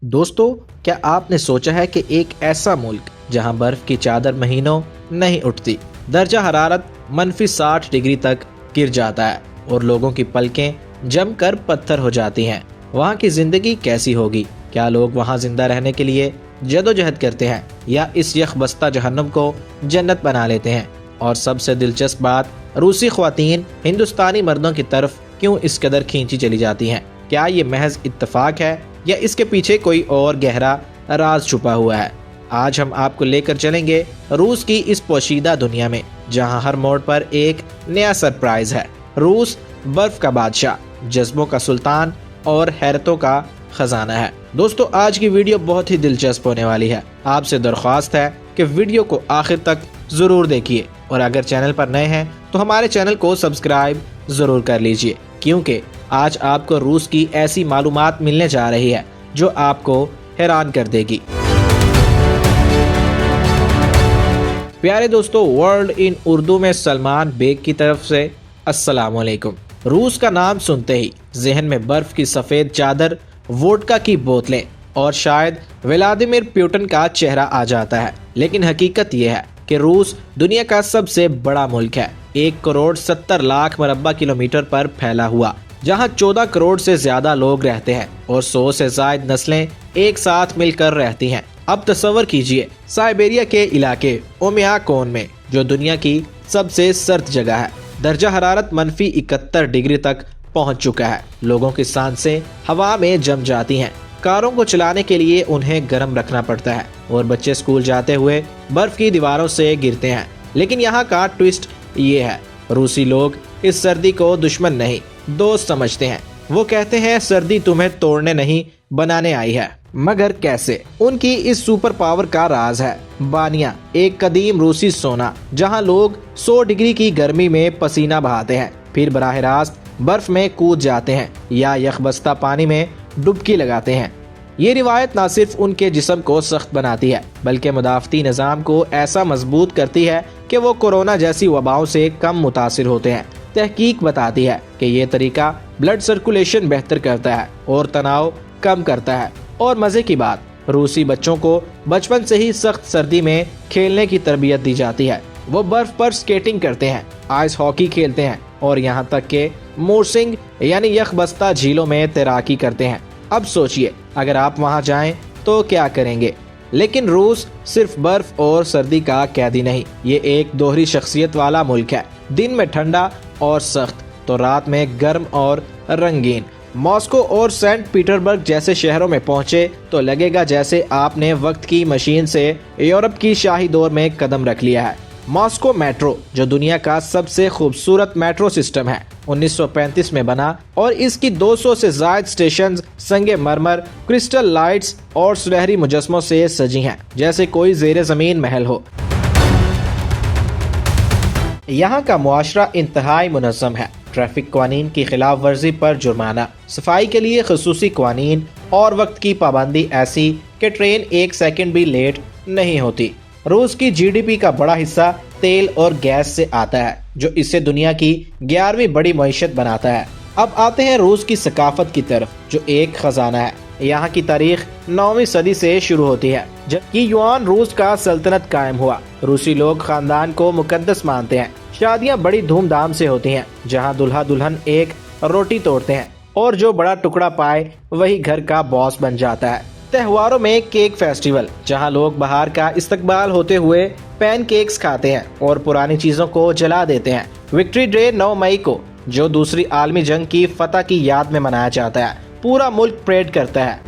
दोस्तों, क्या आपने सोचा है कि एक ऐसा मुल्क जहां बर्फ की चादर महीनों नहीं उठती, दर्जा हरारत -60 डिग्री तक गिर जाता है और लोगों की पलकें जमकर पत्थर हो जाती हैं, वहां की जिंदगी कैसी होगी? क्या लोग वहां जिंदा रहने के लिए जदोजहद करते हैं या इस यखबस्ता जहन्नुम को जन्नत बना लेते हैं? और सबसे दिलचस्प बात, रूसी ख्वातीन हिंदुस्तानी मर्दों की तरफ क्यों इस कदर खींची चली जाती हैं? क्या ये महज इत्तेफाक है या इसके पीछे कोई और गहरा राज छुपा हुआ है? आज हम आपको लेकर चलेंगे रूस की इस पोशीदा दुनिया में, जहां हर मोड़ पर एक नया सरप्राइज है। रूस बर्फ का बादशाह, जज्बों का सुल्तान और हैरतों का खजाना है। दोस्तों, आज की वीडियो बहुत ही दिलचस्प होने वाली है। आपसे दरख्वास्त है कि वीडियो को आखिर तक जरूर देखिए और अगर चैनल पर नए हैं तो हमारे चैनल को सब्सक्राइब जरूर कर लीजिए, क्योंकि आज आपको रूस की ऐसी मालूमात मिलने जा रही है जो आपको हैरान कर देगी। प्यारे दोस्तों, वर्ल्ड इन उर्दू में सलमान बेग की तरफ से अस्सलाम वालेकुम। रूस का नाम सुनते ही जहन में बर्फ की सफेद चादर, वोडका की बोतलें और शायद व्लादिमीर पुतिन का चेहरा आ जाता है, लेकिन हकीकत यह है कि रूस दुनिया का सबसे बड़ा मुल्क है। 1,70,00,000 मरबा किलोमीटर पर फैला हुआ, जहां 14 करोड़ से ज्यादा लोग रहते हैं और 100 से ज्यादा नस्लें एक साथ मिलकर रहती हैं। अब तस्वर कीजिए साइबेरिया के इलाके ओमियाकोन में, जो दुनिया की सबसे सर्द जगह है। दर्जा हरारत -71 डिग्री तक पहुंच चुका है। लोगों की सांसें हवा में जम जाती हैं। कारों को चलाने के लिए उन्हें गर्म रखना पड़ता है और बच्चे स्कूल जाते हुए बर्फ की दीवारों से गिरते हैं। लेकिन यहाँ का ट्विस्ट ये है, रूसी लोग इस सर्दी को दुश्मन नहीं, दोस्त समझते हैं। वो कहते हैं सर्दी तुम्हें तोड़ने नहीं, बनाने आई है। मगर कैसे? उनकी इस सुपर पावर का राज है बानिया, एक कदीम रूसी सोना, जहां लोग 100 डिग्री की गर्मी में पसीना बहाते हैं, फिर बराह रास्त बर्फ में कूद जाते हैं या यखबस्ता पानी में डुबकी लगाते हैं। ये रिवायत न सिर्फ उनके जिस्म को सख्त बनाती है, बल्कि मुदाफ़ती निज़ाम को ऐसा मजबूत करती है कि वो कोरोना जैसी वबाओं से कम मुतासिर होते हैं। तहकीक बताती है कि ये तरीका ब्लड सर्कुलेशन बेहतर करता है और तनाव कम करता है। और मज़े की बात, रूसी बच्चों को बचपन से ही सख्त सर्दी में खेलने की तरबियत दी जाती है। वो बर्फ पर स्केटिंग करते हैं, आइस हॉकी खेलते हैं और यहाँ तक के मोरसिंग यानी यखबस्ता झीलों में तैराकी करते हैं। अब सोचिए, अगर आप वहाँ जाएं तो क्या करेंगे? लेकिन रूस सिर्फ बर्फ और सर्दी का कैदी नहीं, ये एक दोहरी शख्सियत वाला मुल्क है। दिन में ठंडा और सख्त तो रात में गर्म और रंगीन। मॉस्को और सेंट पीटर्सबर्ग जैसे शहरों में पहुंचे तो लगेगा जैसे आपने वक्त की मशीन से यूरोप की शाही दौर में कदम रख लिया है। मॉस्को मेट्रो, जो दुनिया का सबसे खूबसूरत मेट्रो सिस्टम है, 1935 में बना और इसकी 200 से ज्यादा स्टेशन संगे मरमर, क्रिस्टल लाइट्स और सुनहरी मुजस्मों से सजी हैं, जैसे कोई जेर जमीन महल हो। यहाँ का मुआशरा इंतहाई मुनज़्ज़म है। ट्रैफिक कानून की खिलाफ वर्जी पर जुर्माना, सफाई के लिए खसूसी कानून और वक्त की पाबंदी ऐसी कि ट्रेन 1 सेकंड भी लेट नहीं होती। रूस की जीडीपी का बड़ा हिस्सा तेल और गैस से आता है, जो इसे दुनिया की 11वीं बड़ी मईशत बनाता है। अब आते हैं रूस की सकाफत की तरफ, जो एक खजाना है। यहाँ की तारीख 9वीं सदी से शुरू होती है, जबकि युआन रूस का सल्तनत कायम हुआ। रूसी लोग खानदान को मुकद्दस मानते हैं। शादियाँ बड़ी धूमधाम से होती हैं, जहाँ दुल्हा दुल्हन एक रोटी तोड़ते हैं और जो बड़ा टुकड़ा पाए वही घर का बॉस बन जाता है। त्योहारों में केक फेस्टिवल, जहां लोग बाहर का इस्तकबाल होते हुए पैनकेक्स खाते हैं और पुरानी चीजों को जला देते हैं। विक्ट्री डे 9 मई को, जो दूसरी आलमी जंग की फतह की याद में मनाया जाता है, पूरा मुल्क परेड करता है।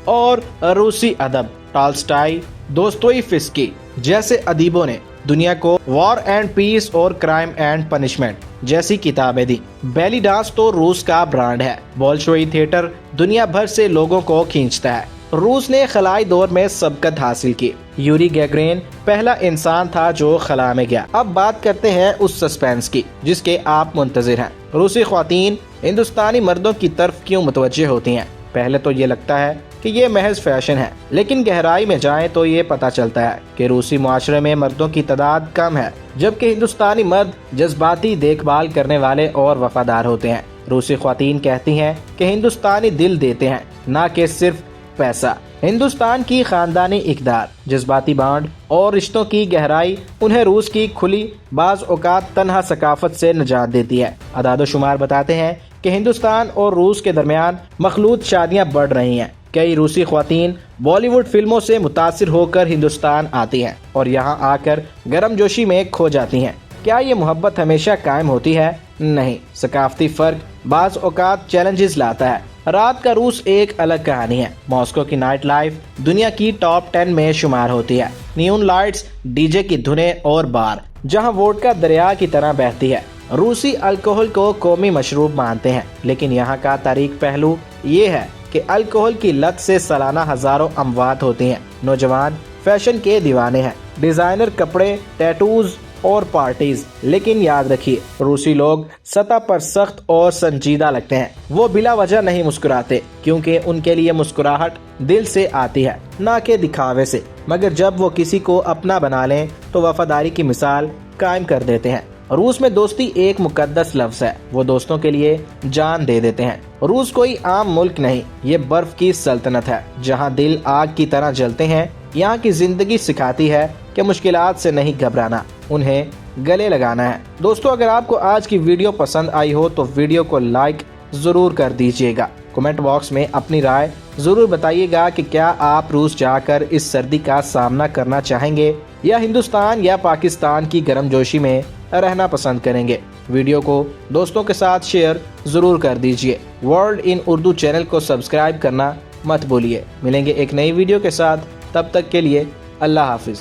और रूसी अदब, टॉल्स्टॉय, दोस्तोयेव्स्की जैसे अदीबों ने दुनिया को वॉर एंड पीस और क्राइम एंड पनिशमेंट जैसी किताबें दी। बेली डांस तो रूस का ब्रांड है। बोल्शोई थिएटर दुनिया भर से लोगों को खींचता है। रूस ने खलाई दौर में सबकत हासिल की। यूरी गैगरिन पहला इंसान था जो खला में गया। अब बात करते हैं उस सस्पेंस की जिसके आप मुंतजिर हैं। रूसी ख्वातीन हिंदुस्तानी मर्दों की तरफ क्यों मुतवज्जे होती हैं? पहले तो ये लगता है कि ये महज फैशन है, लेकिन गहराई में जाएं तो ये पता चलता है कि रूसी मुआशरे में मर्दों की तादाद कम है, जबकि हिंदुस्तानी मर्द जज्बाती, देखभाल करने वाले और वफादार होते हैं। روسی خواتین کہتی ہیں کہ ہندوستانی دل دیتے ہیں نہ کہ صرف پیسہ۔ ہندوستان کی خاندانی اقدار، جذباتی بانڈ اور رشتوں کی گہرائی انہیں روس کی کھلی بعض اوقات تنہا ثقافت سے نجات دیتی ہے۔ اعداد و شمار بتاتے ہیں کہ ہندوستان اور روس کے درمیان مخلوط شادیاں بڑھ رہی ہیں۔ کئی روسی خواتین بالی ووڈ فلموں سے متاثر ہو کر ہندوستان آتی ہیں اور یہاں آ کر گرم جوشی میں کھو جاتی ہیں۔ کیا یہ محبت ہمیشہ قائم ہوتی ہے؟ نہیں، ثقافتی فرق بعض اوقات چیلنجز لاتا ہے۔ رات کا روس ایک الگ کہانی ہے۔ ماسکو کی نائٹ لائف دنیا کی ٹاپ 10 میں شمار ہوتی ہے۔ نیون لائٹس، ڈی جے کی دھنیں اور بار جہاں ووڈکا دریا کی طرح بہتی ہے۔ روسی الکوہل کو قومی مشروب مانتے ہیں، لیکن یہاں کا تاریخ پہلو یہ ہے کہ الکوہل کی لت سے سالانہ ہزاروں اموات ہوتی ہیں۔ نوجوان فیشن کے دیوانے ہیں، ڈیزائنر کپڑے، ٹیٹوز اور پارٹیز، لیکن یاد رکھیے روسی لوگ سطح پر سخت اور سنجیدہ لگتے ہیں۔ وہ بلا وجہ نہیں مسکراتے، کیونکہ ان کے لیے مسکراہٹ دل سے آتی ہے نہ کہ دکھاوے سے، مگر جب وہ کسی کو اپنا بنا لیں تو وفاداری کی مثال قائم کر دیتے ہیں۔ روس میں دوستی ایک مقدس لفظ ہے، وہ دوستوں کے لیے جان دے دیتے ہیں۔ روس کوئی عام ملک نہیں، یہ برف کی سلطنت ہے جہاں دل آگ کی طرح جلتے ہیں۔ یہاں کی زندگی سکھاتی ہے کہ مشکلات سے نہیں گھبرانا، انہیں گلے لگانا ہے۔ دوستو، اگر آپ کو آج کی ویڈیو پسند آئی ہو تو ویڈیو کو لائک ضرور کر دیجیے گا۔ کمنٹ باکس میں اپنی رائے ضرور بتائیے گا کہ کیا آپ روس جا کر اس سردی کا سامنا کرنا چاہیں گے یا ہندوستان یا پاکستان کی گرم جوشی میں رہنا پسند کریں گے۔ ویڈیو کو دوستوں کے ساتھ شیئر ضرور کر دیجیے۔ ورلڈ ان اردو چینل کو سبسکرائب کرنا مت بھولیے۔ ملیں گے ایک نئی ویڈیو کے ساتھ، تب تک کے لیے اللہ حافظ۔